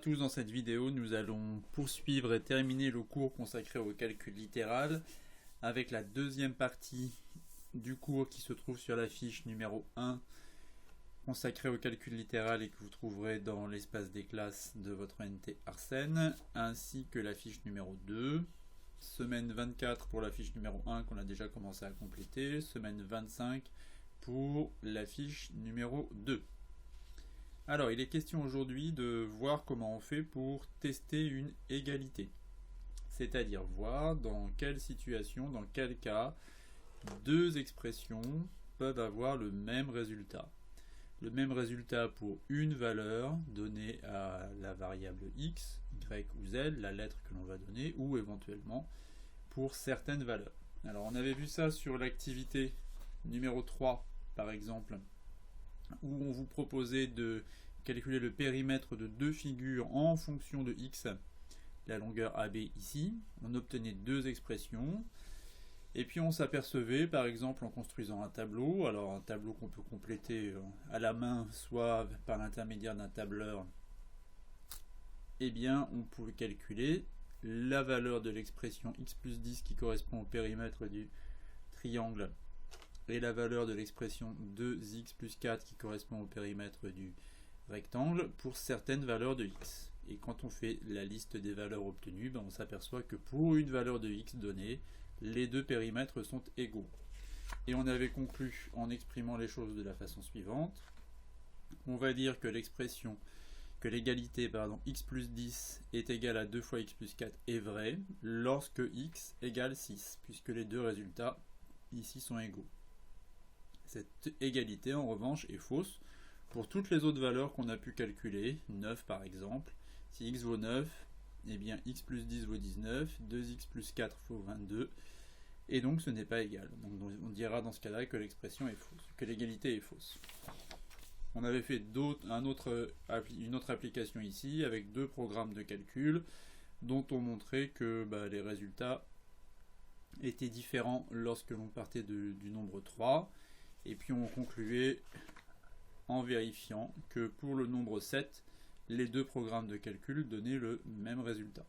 tous, dans cette vidéo nous allons poursuivre et terminer le cours consacré au calcul littéral avec la deuxième partie du cours qui se trouve sur la fiche numéro 1 consacrée au calcul littéral et que vous trouverez dans l'espace des classes de votre NT Arsène, ainsi que la fiche numéro 2, semaine 24 pour la fiche numéro 1 qu'on a déjà commencé à compléter, semaine 25 pour la fiche numéro 2. Alors, il est question aujourd'hui de voir comment on fait pour tester une égalité. C'est-à-dire voir dans quelle situation, dans quel cas, deux expressions peuvent avoir le même résultat. Le même résultat pour une valeur donnée à la variable x, y ou z, la lettre que l'on va donner, ou éventuellement pour certaines valeurs. Alors, on avait vu ça sur l'activité numéro 3, par exemple, où on vous proposait de calculer le périmètre de deux figures en fonction de x, la longueur AB ici. On obtenait deux expressions. Et puis on s'apercevait, par exemple, en construisant un tableau, alors un tableau qu'on peut compléter à la main, soit par l'intermédiaire d'un tableur, eh bien on pouvait calculer la valeur de l'expression x plus 10 qui correspond au périmètre du triangle et la valeur de l'expression 2x plus 4 qui correspond au périmètre du rectangle pour certaines valeurs de x. Et quand on fait la liste des valeurs obtenues, on s'aperçoit que pour une valeur de x donnée, les deux périmètres sont égaux. Et on avait conclu en exprimant les choses de la façon suivante. On va dire que l'expression, que l'égalité x plus 10 est égale à 2 fois x plus 4 est vraie lorsque x égale 6, puisque les deux résultats ici sont égaux. Cette égalité, en revanche, est fausse pour toutes les autres valeurs qu'on a pu calculer, 9 par exemple. Si x vaut 9, eh bien x plus 10 vaut 19, 2x plus 4 vaut 22, et donc ce n'est pas égal. Donc on dira dans ce cas-là que l'expression est fausse, que l'égalité est fausse. On avait fait une autre application ici avec deux programmes de calcul dont on montrait que les résultats étaient différents lorsque l'on partait du nombre 3. Et puis on concluait en vérifiant que pour le nombre 7, les deux programmes de calcul donnaient le même résultat.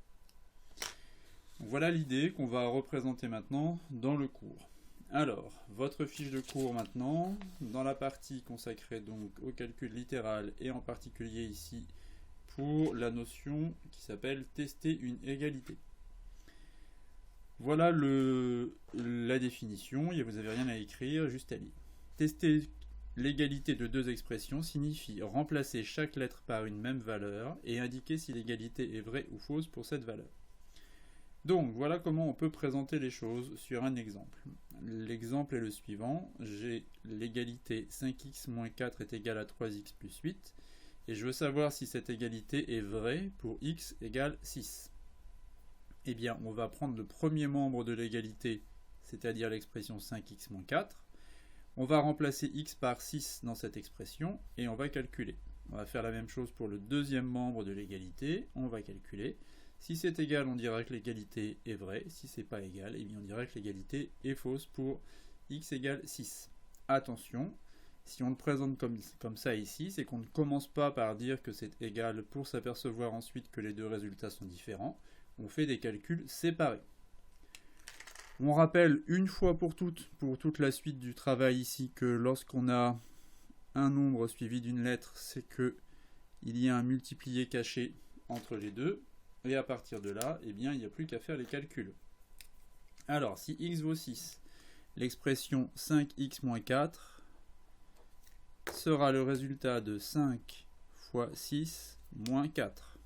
Donc voilà l'idée qu'on va représenter maintenant dans le cours. Alors, votre fiche de cours maintenant, dans la partie consacrée donc au calcul littéral et en particulier ici pour la notion qui s'appelle tester une égalité. Voilà la définition, vous n'avez rien à écrire, juste à lire. Tester l'égalité de deux expressions signifie remplacer chaque lettre par une même valeur et indiquer si l'égalité est vraie ou fausse pour cette valeur. Donc voilà comment on peut présenter les choses sur un exemple. L'exemple est le suivant, j'ai l'égalité 5x moins 4 est égal à 3x plus 8 et je veux savoir si cette égalité est vraie pour x égale 6. Eh bien on va prendre le premier membre de l'égalité, c'est-à-dire l'expression 5x moins 4. On va remplacer x par 6 dans cette expression et on va calculer. On va faire la même chose pour le deuxième membre de l'égalité. On va calculer. Si c'est égal, on dira que l'égalité est vraie. Si c'est pas égal, eh bien on dira que l'égalité est fausse pour x égale 6. Attention, si on le présente comme ça ici, c'est qu'on ne commence pas par dire que c'est égal pour s'apercevoir ensuite que les deux résultats sont différents. On fait des calculs séparés. On rappelle une fois pour toute la suite du travail ici, que lorsqu'on a un nombre suivi d'une lettre, c'est qu'il y a un multiplié caché entre les deux, et à partir de là, eh bien, il n'y a plus qu'à faire les calculs. Alors, si x vaut 6, l'expression 5x moins 4 sera le résultat de 5 fois 6 moins 4,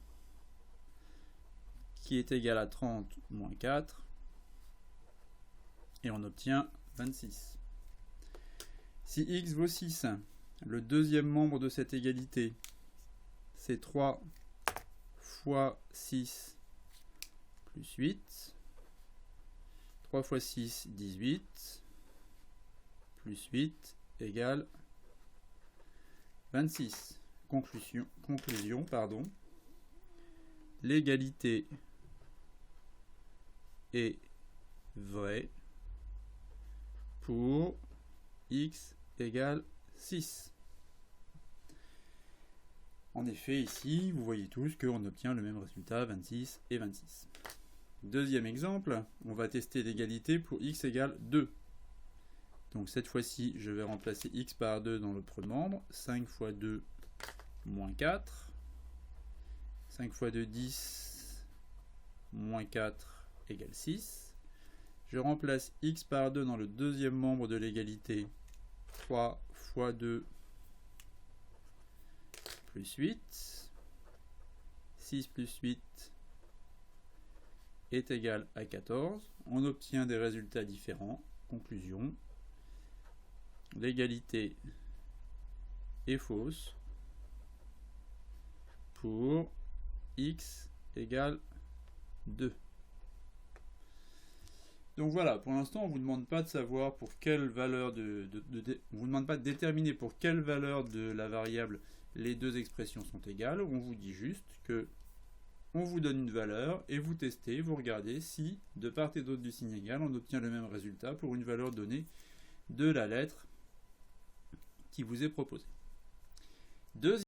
qui est égal à 30 moins 4, et on obtient 26. Si x vaut 6, le deuxième membre de cette égalité, c'est 3 fois 6 plus 8. 3 fois 6, 18, plus 8 égale 26. Conclusion, l'égalité est vraie pour x égale 6. En effet, ici, vous voyez tous qu'on obtient le même résultat, 26 et 26. Deuxième exemple, on va tester l'égalité pour x égale 2. Donc cette fois-ci, je vais remplacer x par 2 dans le premier membre. 5 fois 2, moins 4. 5 fois 2, 10, moins 4 égale 6. Je remplace x par 2 dans le deuxième membre de l'égalité. 3 fois 2, plus 8. 6 plus 8 est égal à 14. On obtient des résultats différents. Conclusion. L'égalité est fausse pour x égale 2. Donc voilà, pour l'instant, on ne vous demande pas de savoir pour quelle valeur on vous demande pas de déterminer pour quelle valeur de la variable les deux expressions sont égales. On vous dit juste que on vous donne une valeur et vous testez, vous regardez si de part et d'autre du signe égal, on obtient le même résultat pour une valeur donnée de la lettre qui vous est proposée. Deuxième